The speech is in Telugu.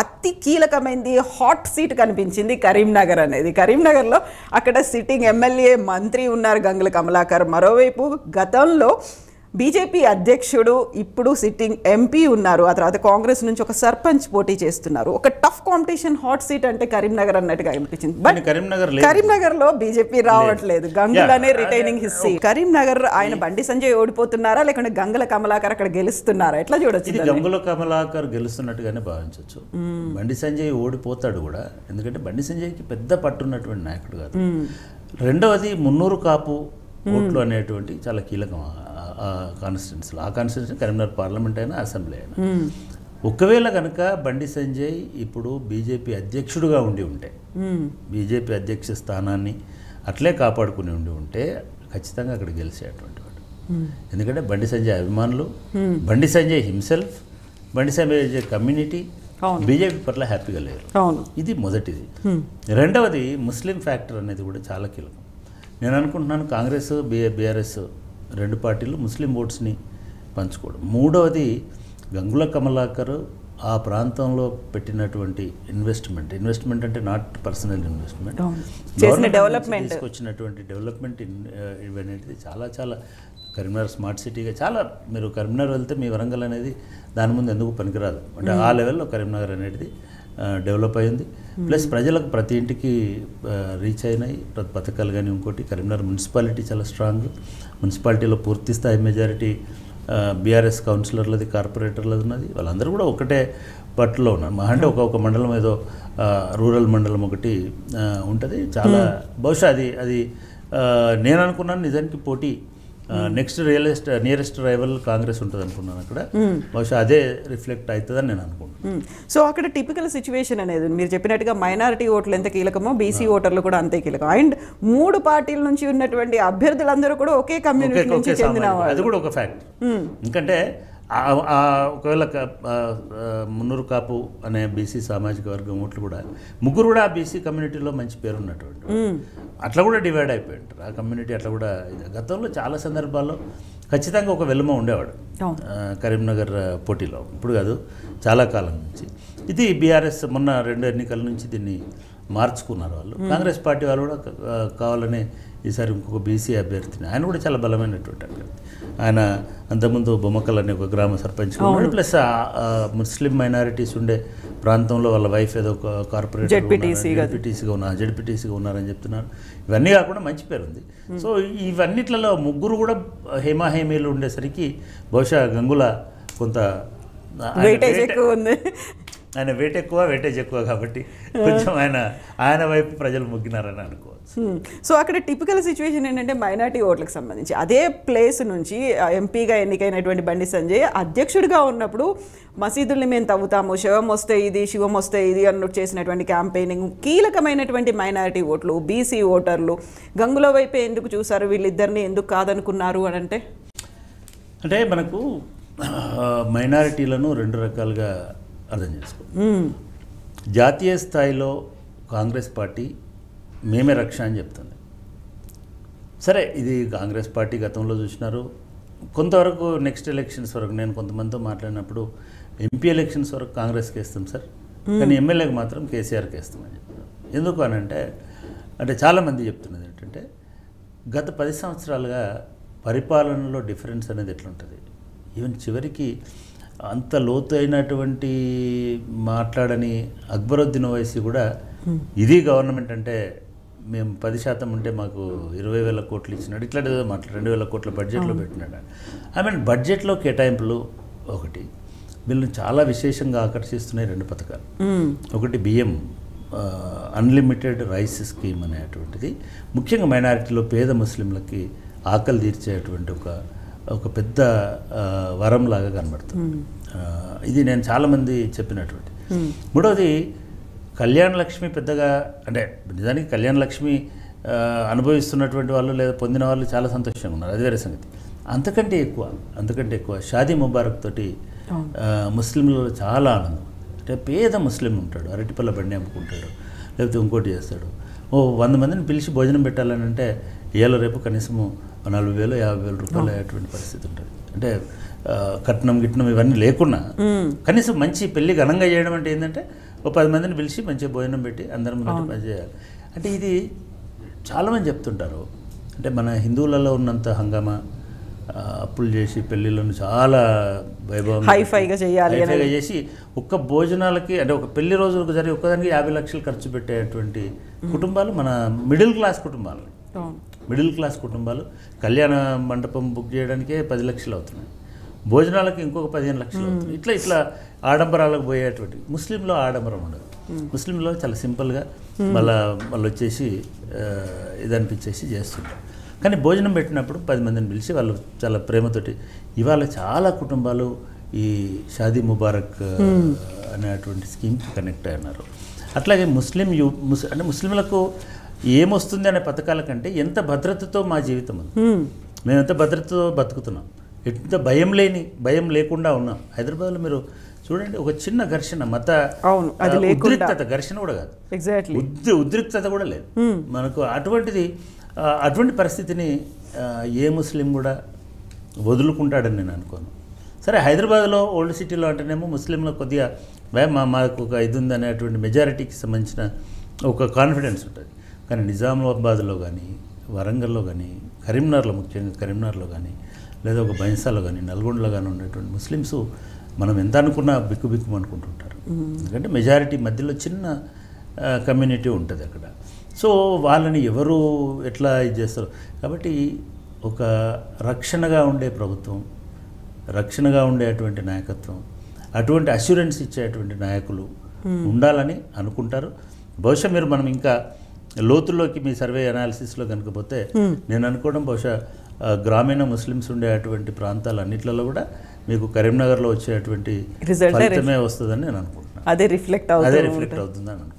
అతి కీలకమైనది హాట్ సీట్ కనిపించింది కరీంనగర్ అనేది. కరీంనగర్లో అక్కడ సిట్టింగ్ ఎమ్మెల్యే మంత్రి ఉన్నారు గంగుల కమలాకర్. మరోవైపు గతంలో బీజేపీ అధ్యక్షుడు ఇప్పుడు సిట్టింగ్ ఎంపీ ఉన్నారు. ఆ తర్వాత కాంగ్రెస్ నుంచి ఒక సర్పంచ్ పోటీ చేస్తున్నారు. ఒక టఫ్ కాంపిటీషన్ హాట్ సీట్ అంటే కరీంనగర్ అన్నట్టుగా అనిపించింది. బట్ కరీంనగర్లో బీజేపీ రావట్లేదు. గంగులనే రిటైనింగ్ హిస్ సీట్. కరీంనగర్ ఆయన బండి సంజయ్ ఓడిపోతున్నారా లేకుంటే గంగుల కమలాకర్ అక్కడ గెలుస్తున్నారా? ఎట్లా చూడొచ్చు? గంగుల కమలాకర్ గెలుస్తున్నట్టుగానే భావించవచ్చు. బండి సంజయ్ ఓడిపోతాడు కూడా, ఎందుకంటే బండి సంజయ్కి పెద్ద పట్టున్నటువంటి నాయకుడు కాదు. రెండవది మున్నూరు కాపు ఓట్లు అనేటువంటి చాలా కీలకం కాన్స్టిట్యున్సీలో. ఆ కాన్స్టిట్యున్సీ కరీంనగర్ పార్లమెంట్ అయినా అసెంబ్లీ అయినా. ఒకవేళ కనుక బండి సంజయ్ ఇప్పుడు బీజేపీ అధ్యక్షుడుగా ఉండి ఉంటే, బీజేపీ అధ్యక్ష స్థానాన్ని అట్లే కాపాడుకుని ఉంటే ఖచ్చితంగా అక్కడ గెలిచేటువంటి వాడు. ఎందుకంటే బండి సంజయ్ అభిమానులు, Bandi Sanjay himself, Bandi Sanjay community BJP పట్ల హ్యాపీగా లేరు. ఇది మొదటిది. రెండవది ముస్లిం ఫ్యాక్టర్ అనేది కూడా చాలా కీలకం. నేను అనుకుంటున్నాను కాంగ్రెస్ బీఆర్ఎస్ రెండు పార్టీలు ముస్లిం ఓట్స్ని పంచుకోవడం. మూడవది గంగుల కమలాకర్ ఆ ప్రాంతంలో పెట్టినటువంటి ఇన్వెస్ట్మెంట్ అంటే నాట్ పర్సనల్ ఇన్వెస్ట్మెంట్, డెవలప్మెంట్ తీసుకొచ్చినటువంటి డెవలప్మెంట్ ఇవనేది చాలా చాలా కరీంనగర్ స్మార్ట్ సిటీగా చాలా. మీరు కరీంనగర్ వెళ్తే మీ వరంగల్ అనేది దాని ముందు ఎందుకు పనికిరాదు. అంటే ఆ లెవెల్లో కరీంనగర్ అనేది డెవలప్ అయింది. ప్లస్ ప్రజలకు ప్రతి ఇంటికి రీచ్ అయినాయి పథకాలు. కానీ ఇంకోటి కరీంనగర్ మున్సిపాలిటీ చాలా స్ట్రాంగ్. మున్సిపాలిటీలో పూర్తి స్థాయి మెజారిటీ బీఆర్ఎస్ కౌన్సిలర్లది, కార్పొరేటర్లది ఉన్నది. వాళ్ళందరూ కూడా ఒకటే పట్టులో ఉన్నారు. మా అంటే ఒక మండలం ఏదో రూరల్ మండలం ఒకటి ఉంటుంది. చాలా బహుశా అది నేను అనుకున్నాను నిజానికి పోటీ నెక్స్ట్ నియరెస్ట్ రైవల్ కాంగ్రెస్ ఉంటుంది అనుకున్నాను. అక్కడ బహుశా అదే రిఫ్లెక్ట్ అవుతుందని నేను అనుకుంటున్నాను. సో అక్కడ టిపికల్ సిచ్యువేషన్ అనేది మీరు చెప్పినట్టుగా మైనారిటీ ఓట్లు ఎంత కీలకమో బీసీ ఓటర్లు కూడా అంతే కీలకం. అండ్ మూడు పార్టీల నుంచి ఉన్నటువంటి అభ్యర్థులందరూ కూడా ఒకే కమ్యూనిటీ నుంచి చెందిన వాళ్ళు. అది కూడా ఒక ఫ్యాక్ట్. ఎందుకంటే ఒకవేళ మున్నూరు కాపు అనే బీసీ సామాజిక వర్గం ఓట్లు కూడా ముగ్గురు కూడా ఆ బీసీ కమ్యూనిటీలో మంచి పేరు ఉన్నటువంటి అట్లా కూడా డివైడ్ అయిపోయి ఉంటారు. ఆ కమ్యూనిటీ అట్లా కూడా గతంలో చాలా సందర్భాల్లో ఖచ్చితంగా ఒక వెలుమ ఉండేవాడు కరీంనగర్ పోటీలో. ఇప్పుడు కాదు, చాలా కాలం నుంచి. ఇది బీఆర్ఎస్ మొన్న 2 ఎన్నికల నుంచి దీన్ని మార్చుకున్నారు వాళ్ళు. కాంగ్రెస్ పార్టీ వాళ్ళు కూడా కావాలని ఈసారి ఇంకొక బీసీ అభ్యర్థిని, ఆయన కూడా చాలా బలమైనటువంటి అభ్యర్థి. ఆయన అంతకుముందు బొమ్మకల్ అనే ఒక గ్రామ సర్పంచ్ ఉన్నాడు. ప్లస్ ముస్లిం మైనారిటీస్ ఉండే ప్రాంతంలో వాళ్ళ వైఫ్ ఏదో ఒక కార్పొరేటర్ జెడ్పీటీసీగా ఉన్నారని చెప్తున్నారు. ఇవన్నీ కాకుండా మంచి పేరు ఉంది. సో ఇవన్నిట్లలో ముగ్గురు కూడా హేమాహేమీలు ఉండేసరికి బహుశా గంగుల కొంత వెయిటేజ్ ఎక్కువ ఉంది. ఆయన వెయిటేజ్ ఎక్కువ కాబట్టి కొంచెం ఆయన వైపు ప్రజలు మొగ్గినారని అనుకోవచ్చు. సో అక్కడ టిపికల్ సిచ్యువేషన్ ఏంటంటే మైనార్టీ ఓట్లకు సంబంధించి అదే ప్లేస్ నుంచి ఎంపీగా ఎన్నికైనటువంటి బండి సంజయ్ అధ్యక్షుడిగా ఉన్నప్పుడు మసీదుల్ని మేము తవ్వుతాము, శివం వస్తే ఇది అన్నట్టు చేసినటువంటి క్యాంపెయినింగ్, కీలకమైనటువంటి మైనారిటీ ఓట్లు, బీసీ ఓటర్లు గంగుల వైపే ఎందుకు చూసారు, వీళ్ళిద్దరిని ఎందుకు కాదనుకున్నారు అని అంటే మనకు మైనారిటీలను 2 రకాలుగా అర్థం చేసుకో. జాతీయ స్థాయిలో కాంగ్రెస్ పార్టీ మేమే రక్ష అని చెప్తుంది. సరే, ఇది కాంగ్రెస్ పార్టీ గతంలో చూసినారు. కొంతవరకు నెక్స్ట్ ఎలక్షన్స్ వరకు నేను కొంతమందితో మాట్లాడినప్పుడు ఎంపీ ఎలక్షన్స్ వరకు కాంగ్రెస్కి వేస్తాం సార్, కానీ ఎమ్మెల్యేకి మాత్రం కేసీఆర్కి వేస్తామని చెప్తున్నారు. ఎందుకు అని అంటే చాలామంది చెప్తున్నది ఏంటంటే గత 10 సంవత్సరాలుగా పరిపాలనలో డిఫరెన్స్ అనేది ఎట్లుంటుంది. ఈవెన్ చివరికి అంత లోతైనటువంటి మాట్లాడని అక్బరుద్దీన్ ఓవైసీ కూడా ఇది గవర్నమెంట్ అంటే మేము 10% ఉంటే మాకు 20,000 కోట్లు ఇచ్చినాడు, ఇట్లాంటి మాట్లాడు 2,000 కోట్ల బడ్జెట్లో పెట్టినాడు. బడ్జెట్లో కేటాయింపులు ఒకటి వీళ్ళని చాలా విశేషంగా ఆకర్షిస్తున్నాయి 2 పథకాలు. ఒకటి బియ్యం అన్లిమిటెడ్ రైస్ స్కీమ్ అనేటువంటిది ముఖ్యంగా మైనారిటీలో పేద ముస్లింలకి ఆకలి తీర్చేటువంటి ఒక పెద్ద వరంలాగా కనబడుతుంది. ఇది నేను చాలామంది చెప్పినటువంటి. మూడవది కళ్యాణ లక్ష్మి పెద్దగా అంటే నిజానికి కళ్యాణ లక్ష్మి అనుభవిస్తున్నటువంటి వాళ్ళు లేదా పొందిన వాళ్ళు చాలా సంతోషంగా ఉన్నారు, అది వేరే సంగతి. అంతకంటే ఎక్కువ షాదీ ముబారక్ తోటి ముస్లింలలో చాలా ఆనందం. అంటే పేద ముస్లిం ఉంటాడు, అరటిపల్ల బండి అమ్ముకుంటాడు, లేకపోతే ఇంకోటి చేస్తాడు. 100 మందిని పిలిచి భోజనం పెట్టాలని అంటే ఏళ్ళ రేపు కనీసము 40,000 50,000 రూపాయలు అయ్యేటువంటి పరిస్థితి ఉంటుంది. అంటే కట్నం ఇవన్నీ లేకున్నా కనీసం మంచి పెళ్లి ఘనంగా చేయడం అంటే ఏంటంటే ఓ 10 మందిని పిలిచి మంచిగా భోజనం పెట్టి అందరం ముందు పని చేయాలి. అంటే ఇది చాలామంది చెప్తుంటారు, అంటే మన హిందువులలో ఉన్నంత హంగామా అప్పులు చేసి పెళ్ళిళ్ళను చాలా వైభవంగా హైఫైగా చేసి ఒక్క భోజనాలకి, అంటే ఒక పెళ్లి రోజులకు జరిగి ఒక్కదానికి 50 లక్షలు ఖర్చు పెట్టేటువంటి కుటుంబాలు మన మిడిల్ క్లాస్ కుటుంబాలు. కళ్యాణ మండపం బుక్ చేయడానికే 10 లక్షలు అవుతున్నాయి, భోజనాలకి ఇంకొక 15 లక్షలు అవుతున్నాయి. ఇట్లా ఆడంబరాలకు పోయేటువంటి. ముస్లింలో ఆడంబరం ఉండదు, ముస్లింలో చాలా సింపుల్గా వాళ్ళు వచ్చేసి ఇది అనిపించేసి చేస్తుంటారు. కానీ భోజనం పెట్టినప్పుడు 10 మందిని పిలిచి వాళ్ళు చాలా ప్రేమతోటి. ఇవాళ చాలా కుటుంబాలు ఈ షాదీ ముబారక్ అనేటువంటి స్కీమ్కి కనెక్ట్ అయినారు. అట్లాగే అంటే ముస్లింలకు ఏమొస్తుంది అనే పథకాల కంటే ఎంత భద్రతతో మా జీవితం ఉంది, మేము ఎంత భద్రతతో బతుకుతున్నాం, ఎంత భయం లేకుండా ఉన్నాం. హైదరాబాద్లో మీరు చూడండి, ఒక చిన్న ఘర్షణ, మత ఉద్రిక్తత, ఘర్షణ కూడా కాదు, ఉద్రిక్తత కూడా లేదు మనకు. అటువంటి పరిస్థితిని ఏ ముస్లిం కూడా వదులుకుంటాడని నేను అనుకోను. సరే, హైదరాబాద్లో ఓల్డ్ సిటీలో అంటేనేమో ముస్లింలో కొద్దిగా మాకు ఒక ఇది ఉంది అనేటువంటి మెజారిటీకి సంబంధించిన ఒక కాన్ఫిడెన్స్ ఉంటుంది. కానీ నిజామాబాద్లో కానీ, వరంగల్లో కానీ, ముఖ్యంగా కరీంనగర్లో కానీ, లేదా ఒక బైన్సాలో కానీ, నల్గొండలో కానీ ఉన్నటువంటి ముస్లిమ్స్ మనం ఎంత అనుకున్నా బిక్కు అనుకుంటుంటారు. ఎందుకంటే మెజారిటీ మధ్యలో చిన్న కమ్యూనిటీ ఉంటుంది అక్కడ. సో వాళ్ళని ఎవరు ఎట్లా ఇది చేస్తారు. కాబట్టి ఒక రక్షణగా ఉండే ప్రభుత్వం, రక్షణగా ఉండేటువంటి నాయకత్వం, అటువంటి అష్యూరెన్స్ ఇచ్చేటువంటి నాయకులు ఉండాలని అనుకుంటారు. బహుశా మనం ఇంకా లోతుల్లోకి మీ సర్వే అనాలిసిస్లో కనుక పోతే నేను అనుకోవడం బహుశా గ్రామీణ ముస్లిమ్స్ ఉండేటువంటి ప్రాంతాలన్నిట్లలో కూడా మీకు కరీంనగర్లో వచ్చేటువంటి ఫలితమే వస్తుందని నేను అనుకుంటున్నాను. అదే రిఫ్లెక్ట్ అవుతుందని అనుకుంటున్నాను.